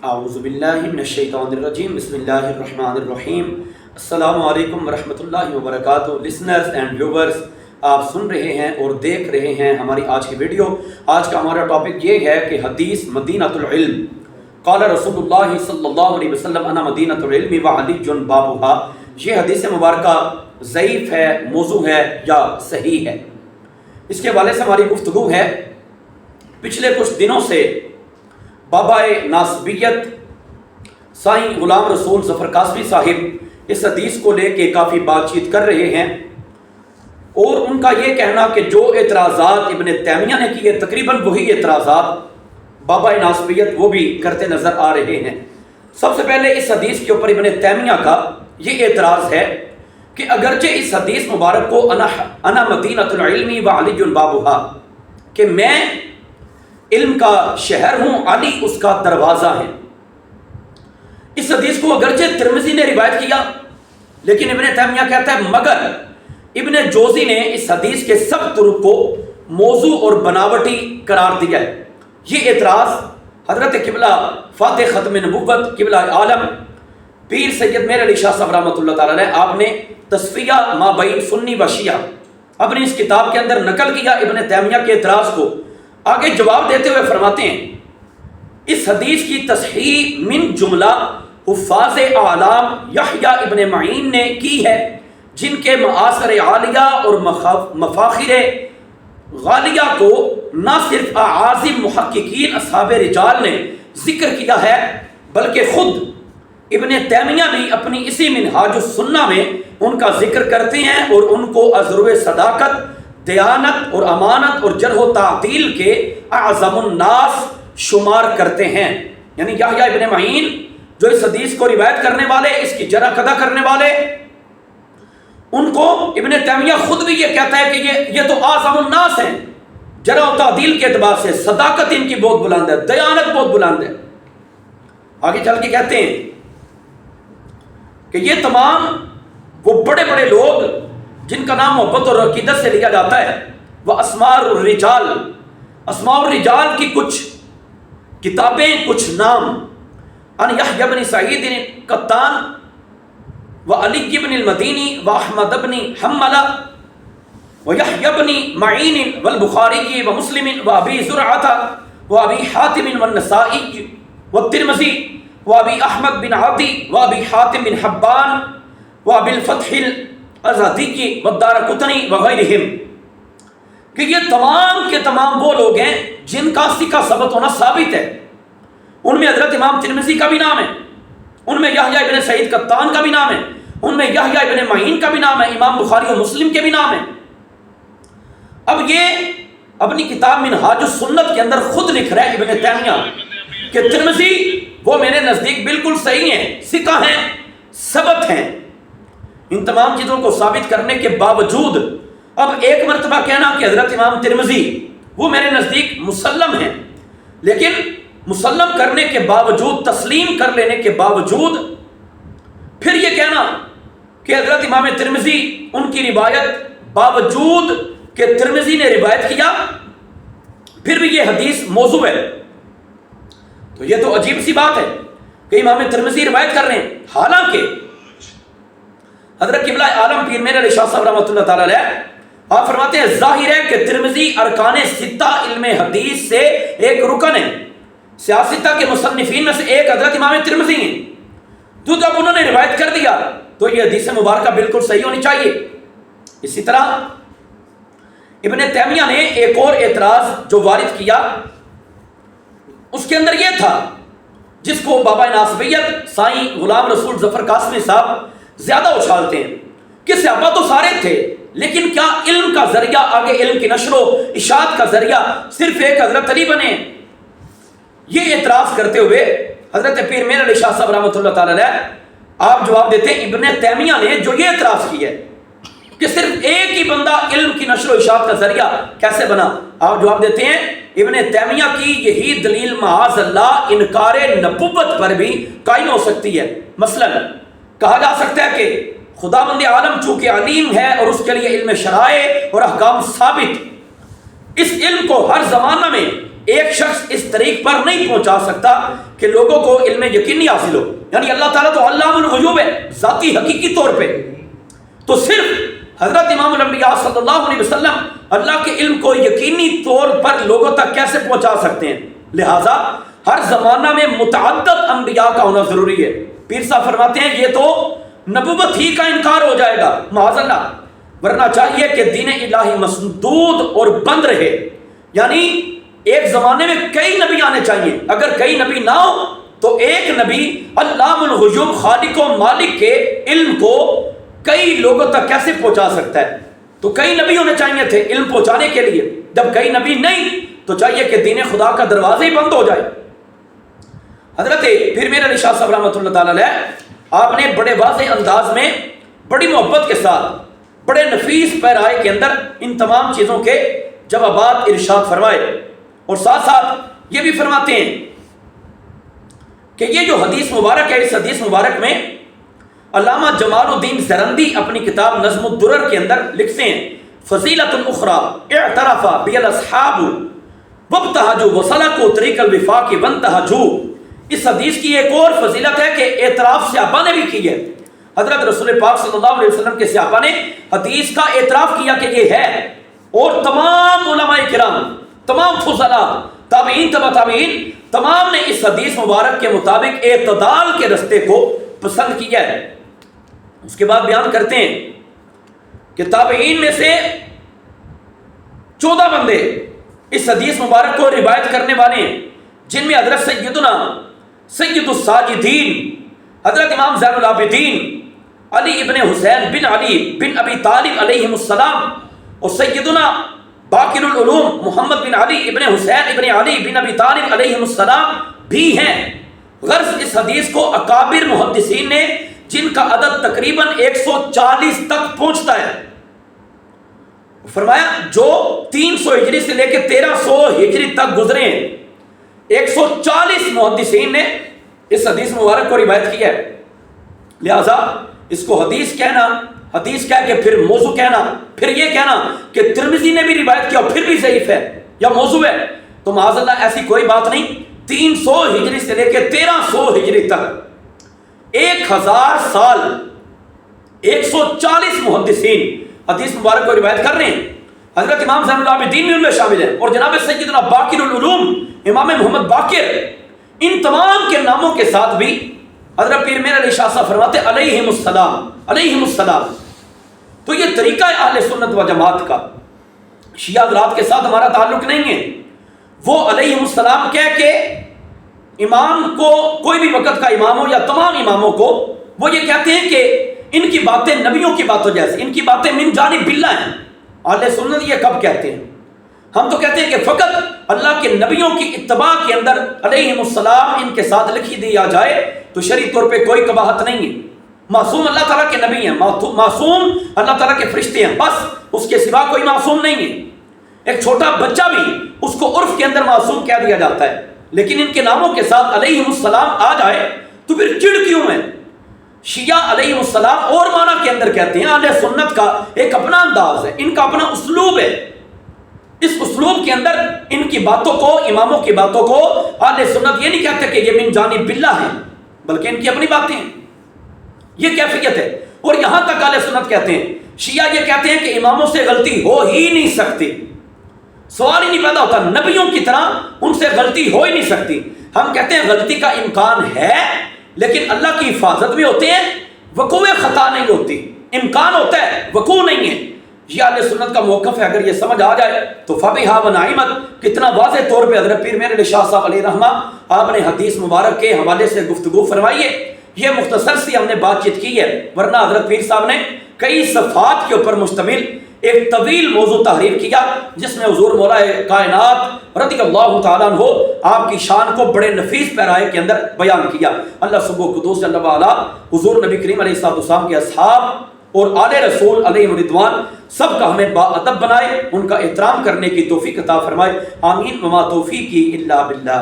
اعوذ باللہ من الشیطان الرجیم بسم اللہ الرحمن الرحیم السلام علیکم ورحمۃ اللہ وبرکاتہ۔ لسنرز اینڈ ویورز، آپ سن رہے ہیں اور دیکھ رہے ہیں ہماری آج کی ویڈیو۔ آج کا ہمارا ٹاپک یہ ہے کہ حدیث مدینۃ العلم، قال رسول اللہ صلی اللہ علیہ وسلم انا مدینۃ العلم وعلی بابھا۔ یہ حدیث مبارکہ ضعیف ہے، موضوع ہے یا صحیح ہے، اس کے حوالے سے ہماری گفتگو ہے۔ پچھلے کچھ دنوں سے بابا ناسبیت سائیں غلام رسول ظفر قاسمی صاحب اس حدیث کو لے کے کافی بات چیت کر رہے ہیں، اور ان کا یہ کہنا کہ جو اعتراضات ابن تیمیہ نے کیے تقریباً وہی اعتراضات بابا ناسبیت وہ بھی کرتے نظر آ رہے ہیں۔ سب سے پہلے اس حدیث کے اوپر ابن تیمیہ کا یہ اعتراض ہے کہ اگرچہ اس حدیث مبارک کو انا مدینۃ العلم وعلی بابھا، کہ میں علم کا شہر ہوں، علی اس کا دروازہ ہے، اس حدیث کو اگرچہ ترمذی نے روایت کیا، لیکن ابن تیمیہ کہتا ہے مگر ابن جوزی نے اس حدیث کے سب طرق کو موضوع اور بناوٹی قرار دیا ہے۔ یہ اعتراض حضرت قبلہ فاتح ختم نبوت قبلہ عالم پیر سید میر علی شاہ صاحب رحمۃ اللہ تعالی علیہ، آپ نے تصفیہ ما بین سنی و شیعہ اپنی اس کتاب کے اندر نقل کیا ابن تیمیہ کے اعتراض کو۔ آگے جواب دیتے ہوئے فرماتے ہیں اس حدیث کی تصحیح من جملہ حفاظ اعلام یحییٰ ابن معین نے کی ہے، جن کے معاصر عالیہ اور مفاخر غالیہ کو نہ صرف اعاظم محققین اصحاب رجال نے ذکر کیا ہے، بلکہ خود ابن تیمیہ بھی اپنی اسی منہاج السنہ میں ان کا ذکر کرتے ہیں اور ان کو ازرو صداقت، دیانت اور امانت اور جرح و تعدیل کے اعظم الناس شمار کرتے ہیں۔ یعنی یحییٰ ابن معین جو اس حدیث کو روایت کرنے والے، اس کی جرح قدح کرنے والے، ان کو ابن تیمیہ خود بھی یہ کہتا ہے کہ یہ تو اعظم الناس ہیں، جرح و تعدیل کے اعتبار سے صداقت ان کی بہت بلند ہے، دیانت بہت بلند ہے۔ آگے چل کے کہتے ہیں کہ یہ تمام وہ بڑے بڑے لوگ جن کا نام محبت اور عقیدت سے لیا جاتا ہے، وہ اسماء الرجال کی کچھ کتابیں، کچھ نام، ان یحییٰ بن سعید قطان و علی بن المدینی و احمد بن حنبلہ و یحییٰ بن معین والبخاری و مسلم و ابی زرعۃ و ابی حاتم والنسائی والترمذی و ابی احمد بن عدی و ابی حاتم بن حبان و ابی الفتح الازدی والدارقطنی وغیرہم، کہ یہ تمام کے تمام وہ لوگ ہیں جن کا ثقہ ثبت ہونا ثابت ہے۔ ان میں حضرت امام ترمذی کا بھی نام ہے، ان میں یحییٰ ابن سعید قطان کا بھی نام ہے، ان میں یحییٰ ابن معین کا بھی نام ہے، امام بخاری و مسلم کے بھی نام ہیں۔ اب یہ اپنی کتاب منہاج السنت کے اندر خود لکھ رہا ہے ابن تیمیہ کہ ترمذی وہ میرے نزدیک بالکل صحیح ہیں، ثقہ ہیں، ثبت ہیں۔ ان تمام چیزوں کو ثابت کرنے کے باوجود اب ایک مرتبہ کہنا کہ حضرت امام ترمذی وہ میرے نزدیک مسلم ہیں، لیکن مسلم کرنے کے باوجود، تسلیم کر لینے کے باوجود پھر یہ کہنا کہ حضرت امام ترمذی ان کی روایت باوجود کہ ترمذی نے روایت کیا پھر بھی یہ حدیث موضوع ہے، تو یہ تو عجیب سی بات ہے کہ امام ترمذی روایت کر رہے ہیں، حالانکہ حضرت قبلہ عالم پیر میر علی شاہ صاحب رحمۃ اللہ تعالی علیہ آپ فرماتے ہیں ظاہر ہے کہ ترمذی ارکان ستہ علم حدیث سے ایک رکن ہے، سیاستہ کے مصنفین میں سے ایک حضرت امام ترمذی ہیں، تو جب انہوں نے روایت کر دیا تو یہ حدیث مبارکہ بالکل صحیح ہونی چاہیے۔ اسی طرح ابن تیمیہ نے ایک اور اعتراض جو وارد کیا، اس کے اندر یہ تھا جس کو بابا ناسبیت سائیں غلام رسول ظفر قاسمی صاحب زیادہ اچھالتے ہیں کہ صحابہ تو سارے تھے، لیکن کیا علم کا ذریعہ، آگے علم کی نشر و اشاعت کا ذریعہ صرف ایک حضرت علی بنے؟ یہ اعتراض کرتے ہوئے حضرت پیر میر علی شاہ صاحب رحمۃ اللہ تعالی علیہ آپ جواب دیتے ہیں ابن تیمیہ نے جو یہ اعتراض کیا ہے کہ صرف ایک ہی بندہ علم کی نشر و اشاعت کا ذریعہ کیسے بنا، آپ جواب دیتے ہیں ابن تیمیہ کی یہی دلیل معاذ اللہ انکار نبوت پر بھی قائم ہو سکتی ہے۔ مثلا کہا جا سکتا ہے کہ خداوند عالم چونکہ علیم ہے اور اس کے لیے علم شرائع اور احکام ثابت، اس علم کو ہر زمانہ میں ایک شخص اس طریق پر نہیں پہنچا سکتا کہ لوگوں کو علم یقینی حاصل ہو. یعنی اللہ تعالیٰ تو علام الغیوب ہے ذاتی حقیقی طور پہ. تو صرف حضرت امام الانبیاء صلی اللہ علیہ وسلم اللہ کے علم کو یقینی طور پر لوگوں تک کیسے پہنچا سکتے ہیں؟ لہٰذا ہر زمانہ میں متعدد انبیاء کا ہونا ضروری ہے. پیر صاحب فرماتے ہیں یہ تو نبوت ہی کا انکار ہو جائے گا معاذ اللہ، ورنہ چاہیے کہ دین الہی مسدود اور بند رہے. یعنی ایک زمانے میں کئی نبی آنے چاہیے. اگر کئی نبی نہ ہو تو ایک نبی علام الغیوب خالق و مالک کے علم کو کئی لوگوں تک کیسے پہنچا سکتا ہے؟ تو کئی نبی ہونے چاہیے تھے علم پہنچانے کے لیے. جب کئی نبی نہیں تو چاہیے کہ دین خدا کا دروازہ ہی بند ہو جائے. حضرت پھر میرے علی شاہ صاحب رحمۃ اللہ تعالی علیہ آپ نے بڑے واضح انداز میں بڑی محبت کے ساتھ بڑے نفیس پیرائے کے اندر ان تمام چیزوں کے جوابات ارشاد فرمائے، اور ساتھ ساتھ یہ بھی فرماتے ہیں کہ یہ جو حدیث مبارک ہے، اس حدیث مبارک میں علامہ جمال الدین زرندی اپنی کتاب نظم الدرر کے اندر لکھتے ہیں فضیلۃ اخری اعترف بها الاصحاب وابتهجوا وسلكوا طریق الوفاق وانتهجوا. اس حدیث کی ایک اور فضیلت ہے کہ اعتراف صحابہ نے بھی کی ہے. حضرت رسول پاک صلی اللہ علیہ وسلم کے صحابہ نے حدیث کا اعتراف کیا کہ یہ ہے، اور تمام علماء کرام، تمام فضلاء، تابعین، تبع تابعین، تمام نے اس حدیث مبارک کے مطابق اعتدال کے رستے کو پسند کیا ہے. اس کے بعد بیان کرتے ہیں کہ تابعین میں سے 14 بندے اس حدیث مبارک کو روایت کرنے والے ہیں، جن میں حضرت سیدنا سید الساجدین حضرت امام زین العابدین علی ابن حسین بن علی بن ابی طالب علیہ السلام اور سیدنا باقر العلوم محمد بن علی ابن حسین ابن علی بن ابی طالب علیہ السلام بھی ہیں. غرض اس حدیث کو اکابر محدثین نے، جن کا عدد تقریباً 140 تک پہنچتا ہے، فرمایا جو 300 ہجری سے لے کے 1300 ہجری تک گزرے ہیں، 140 محدثین نے اس حدیث مبارک کو روایت کیا ہے. لہذا اس کو حدیث کہنا، حدیث کہہ کے پھر موضوع کہنا، پھر یہ کہنا کہ ترمذی نے بھی روایت کیا اور پھر بھی ضعیف ہے یا موضوع ہے، تو معاذ اللہ ایسی کوئی بات نہیں. 300 ہجری سے لے کے 1300 ہجری تک 1000 سال 140 محدثین حدیث مبارک کو روایت کر رہے ہیں. حضرت امام زین العابدین بھی ان میں شامل ہیں، اور جناب سیدنا باقر العلوم امام محمد باقر، ان تمام کے ناموں کے ساتھ بھی حضرت پیر میرے علی شاہ صاحب فرماتے علیہم السلام، علیہم السلام. تو یہ طریقہ ہے اہل سنت و جماعت کا. شیعہ حضرات کے ساتھ ہمارا تعلق نہیں ہے. وہ علیہم السلام کہہ کے امام کو، کوئی بھی وقت کا امام ہو یا تمام اماموں کو، وہ یہ کہتے ہیں کہ ان کی باتیں نبیوں کی باتوں جیسی، ان کی باتیں من جانب اللہ ہیں. اہل سنت یہ کب کہتے ہیں؟ ہم تو کہتے ہیں کہ فقط اللہ کے نبیوں کی اتباع کے اندر علیہم السلام ان کے ساتھ لکھی دی آ جائے تو شرعی طور پہ کوئی قباحت نہیں ہے. معصوم اللہ تعالیٰ کے نبی ہیں، معصوم اللہ تعالیٰ کے فرشتے ہیں، بس اس کے سوا کوئی معصوم نہیں ہے. ایک چھوٹا بچہ بھی اس کو عرف کے اندر معصوم کہہ دیا جاتا ہے، لیکن ان کے ناموں کے ساتھ علیہم السلام آ جائے تو پھر چڑ کیوں ہے؟ شیعہ علیہم السلام اور معنی کے اندر کہتے ہیں. اہل سنت کا ایک اپنا انداز ہے، ان کا اپنا اسلوب ہے. اس اسلوب کے اندر ان کی باتوں کو، اماموں کی باتوں کو اہل سنت یہ نہیں کہتے کہ یہ من جانب اللہ ہے، بلکہ ان کی اپنی باتیں ہیں. یہ کیفیت ہے. اور یہاں تک اہل سنت کہتے ہیں، شیعہ یہ کہتے ہیں کہ اماموں سے غلطی ہو ہی نہیں سکتی، سوال ہی نہیں پیدا ہوتا، نبیوں کی طرح ان سے غلطی ہو ہی نہیں سکتی. ہم کہتے ہیں غلطی کا امکان ہے، لیکن اللہ کی حفاظت میں ہوتے ہیں، وقوع خطا نہیں ہوتی. امکان ہوتا ہے، وقوع نہیں ہے. یہ اہل سنت کا موقف ہے. اگر یہ سمجھ آ جائے تو فبیہا و نعمت. کتنا واضح طور پہ حضرت پیر میرے علی شاہ صاحب علیہ رحمہ آپ نے حدیث مبارک کے حوالے سے گفتگو فرمائی ہے. یہ مختصر سی ہم نے بات چیت کی ہے، ورنہ حضرت پیر صاحب نے کئی صفحات کے اوپر مشتمل ایک طویل موضوع تحریر کیا، جس میں حضور مولا کائنات رضی اللہ تعالیٰ عنہ آپ کی شان کو بڑے نفیس پیرائے کے اندر بیان کیا. اللہ سبحانہ قدوس اللہ تعالیٰ حضور نبی کریم علیہ السلام کے اصحاب اور آل رسول علیہ رضوان سب کا ہمیں با ادب بنائے، ان کا احترام کرنے کی توفیق عطا فرمائے. آمین. وما توفیقی الا باللہ.